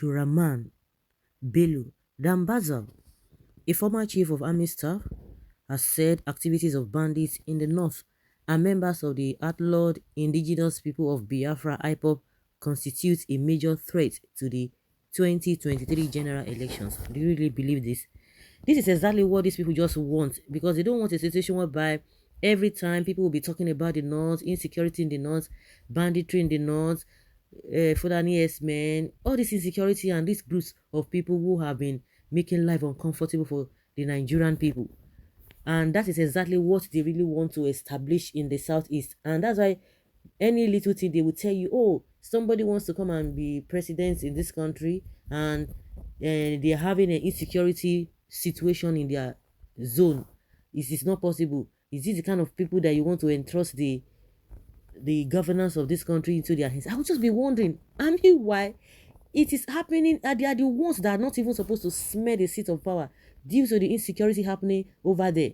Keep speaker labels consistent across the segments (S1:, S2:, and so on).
S1: Abdurrahman Bello Dambazal, a former chief of army staff, has said activities of bandits in the north and members of the outlawed indigenous people of Biafra Ipob constitute a major threat to the 2023 general elections. Do you really believe this? This is exactly what these people just want, because they don't want a situation whereby every time people will be talking about the north, insecurity in the north, banditry in the north, Fulani men, all this insecurity and these groups of people who have been making life uncomfortable for the Nigerian people. And that is exactly what they really want to establish in the southeast. And that's why any little thing they will tell you, oh, somebody wants to come and be president in this country, and they're having an insecurity situation in their zone. It is not possible. Is this the kind of people that you want to entrust the governance of this country into their hands? I would just be wondering, I mean, why it is happening. They are the ones that are not even supposed to smell the seat of power due to the insecurity happening over there.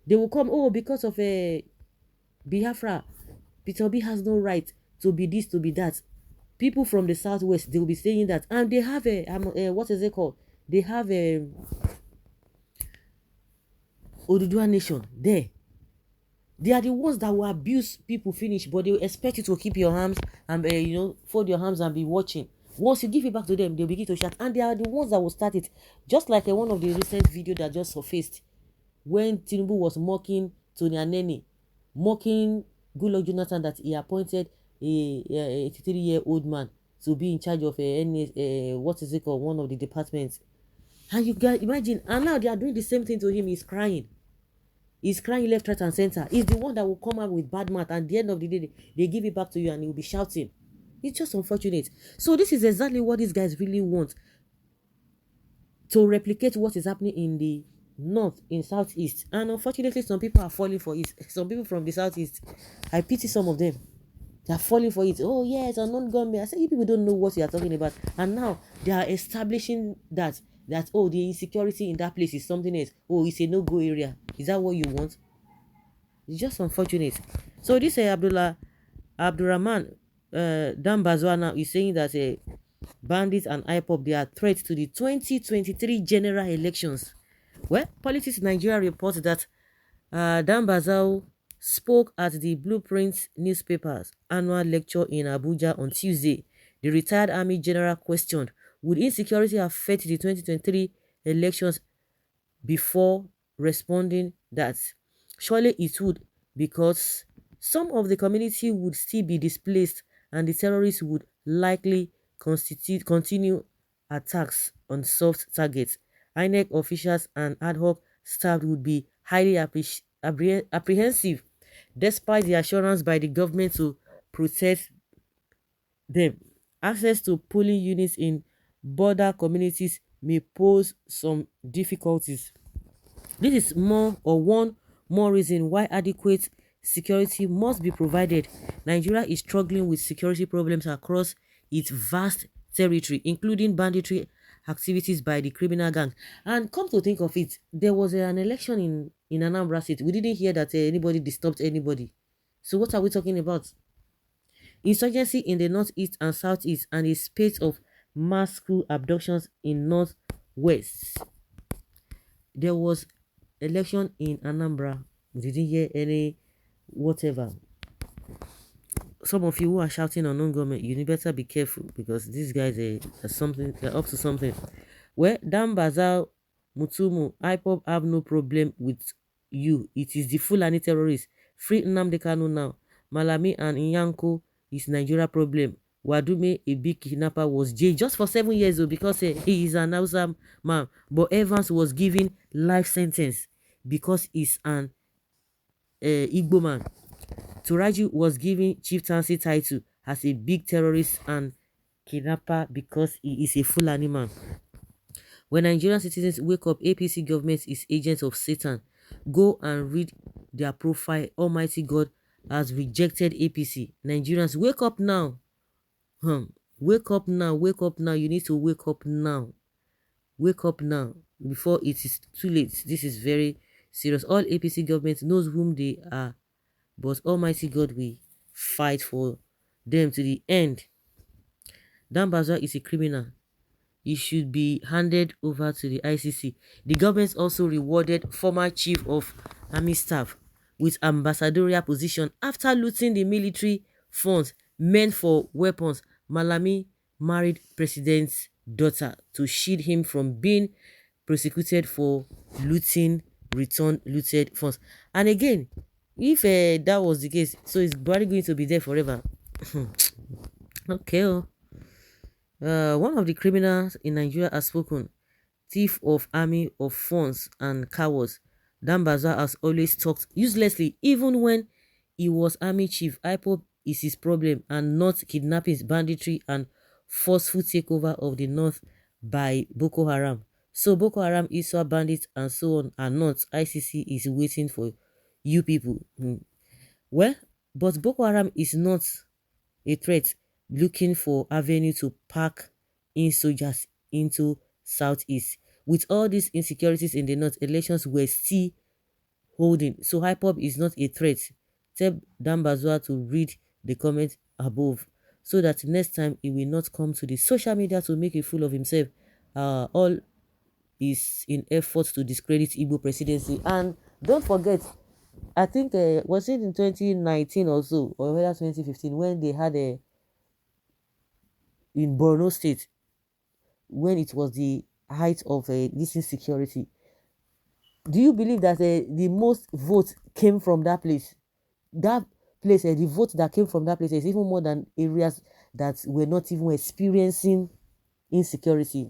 S1: They will come, oh, because of Biafra, Peter Obi has no right to be this, to be that. People from the southwest, they will be saying that, and they have what is it called? They have a Oduduwa nation there. They are the ones that will abuse people finish, but they will expect you to keep your arms and fold your arms and be watching. Once you give it back to them, they'll begin to shout, and they are the ones that will start it. Just like one of the recent video that just surfaced when Tinubu was mocking Tony Aneni, mocking Goodluck Jonathan that he appointed a 83-year-old man to be in charge of what is it called, one of the departments. And you can imagine, and now they are doing the same thing to him. He's crying. He's crying left, right, and center. He's the one that will come out with bad math, and at the end of the day, they give it back to you, and he will be shouting. It's just unfortunate. So this is exactly what these guys really want, to replicate what is happening in the north, in southeast. And unfortunately, some people are falling for it. Some people from the southeast, I pity some of them. They are falling for it. Oh yes, unknown gunmen. I say, you people don't know what you are talking about. And now they are establishing that oh, the insecurity in that place is something else. Oh, it's a no-go area. Is that what you want? It's just unfortunate. So this Abdurrahman Dambazwa now is saying that bandits and Ipob, they are threats to the 2023 general elections. Well, Politics Nigeria reports that Dambazwa spoke at the Blueprint newspaper's annual lecture in Abuja on Tuesday. The retired army general questioned, would insecurity affect the 2023 elections, before responding that surely it would, because some of the community would still be displaced and the terrorists would likely continue attacks on soft targets. INEC officials and ad hoc staff would be highly apprehensive, despite the assurance by the government to protect them. Access to polling units in border communities may pose some difficulties. This is one more reason why adequate security must be provided. Nigeria is struggling with security problems across its vast territory, including banditry activities by the criminal gangs. And come to think of it, there was an election in Anambra State. We didn't hear that anybody disturbed anybody. So what are we talking about? Insurgency in the northeast and southeast, and a spate of mass school abductions in northwest. There was election in Anambra. We didn't hear any whatever. Some of you who are shouting on non-government, you better be careful, because these guys are something. They're up to something. Well, Dambazal Mutumu, Ipob have no problem with you. It is the Fulani terrorists. Free Nnamdi Kanu now. Malami and Inyanko is Nigeria problem. Wadume, a big kidnapper, was jailed just for 7 years though, because he is an Hausa man. But Evans was given life sentence because he's an Igbo man. Turaju was given chieftaincy title as a big terrorist and kidnapper because he is a Fulani man. When Nigerian citizens wake up, APC government is agents of Satan. Go and read their profile. Almighty God has rejected APC. Nigerians, wake up now. Wake up now. Wake up now. You need to wake up now. Wake up now before it is too late. This is very serious. All APC government knows whom they are, but Almighty God will fight for them to the end. Dambazwa is a criminal. he should be handed over to the ICC. The government also rewarded former chief of army staff with ambassadorial position after looting the military funds meant for weapons. Malami married president's daughter to shield him from being prosecuted for looting return looted funds. And again, if that was the case, so is Buhari going to be there forever? Okay. Oh. One of the criminals in Nigeria has spoken. Thief of army of funds and cowards. Dambaza has always talked uselessly, even when he was army chief. Ipob is his problem and not kidnappings, banditry, and forceful takeover of the north by Boko Haram. So Boko Haram, Iswa bandits, and so on are not. ICC is waiting for you people. Well, but Boko Haram is not a threat looking for avenue to pack in soldiers into southeast. With all these insecurities in the north, elections were still holding. So Ipob is not a threat. Tell Dambazua to read the comment above so that next time he will not come to the social media to make a fool of himself. All is in efforts to discredit Igbo presidency. And don't forget, I think was it in 2019 or so, or whether 2015, when they had a in Borno State, when it was the height of this insecurity. Do you believe that the most votes came from that place? That place, the vote that came from that place is even more than areas that were not even experiencing insecurity.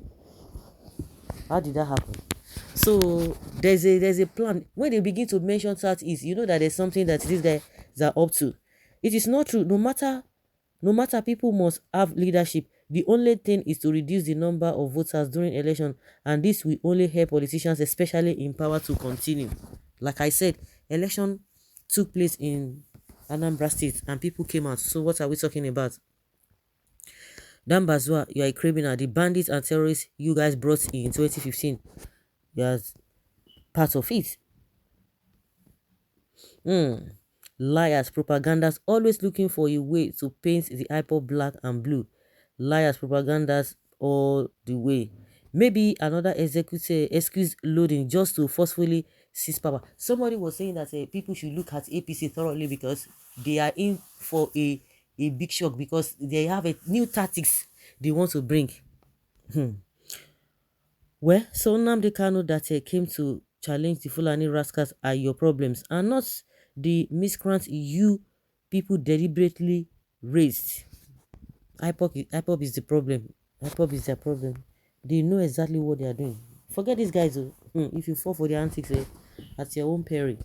S1: How did that happen? So there's a plan. When they begin to mention Southeast, you know that there's something that these guys are up to. It is not true. No matter, people must have leadership. The only thing is to reduce the number of voters during election, and this will only help politicians, especially in power, to continue. Like I said, election took place in Anambra State and people came out. So what are we talking about? Dambazua, you are a criminal. The bandits and terrorists you guys brought in 2015, you are part of it. Liars, propagandas, always looking for a way to paint the Ipob black and blue. Liars, propagandas all the way. Maybe another excuse loading just to forcefully seize power. Somebody was saying that people should look at APC thoroughly because they are in for a big shock because they have a new tactics they want to bring. Well, so Nnamdi Kanu that came to challenge the Fulani rascals are your problems and not the miscreants you people deliberately raised. Ipob is the problem. Ipob is their problem. They know exactly what they are doing. Forget these guys. If you fall for their antics, at your own peril.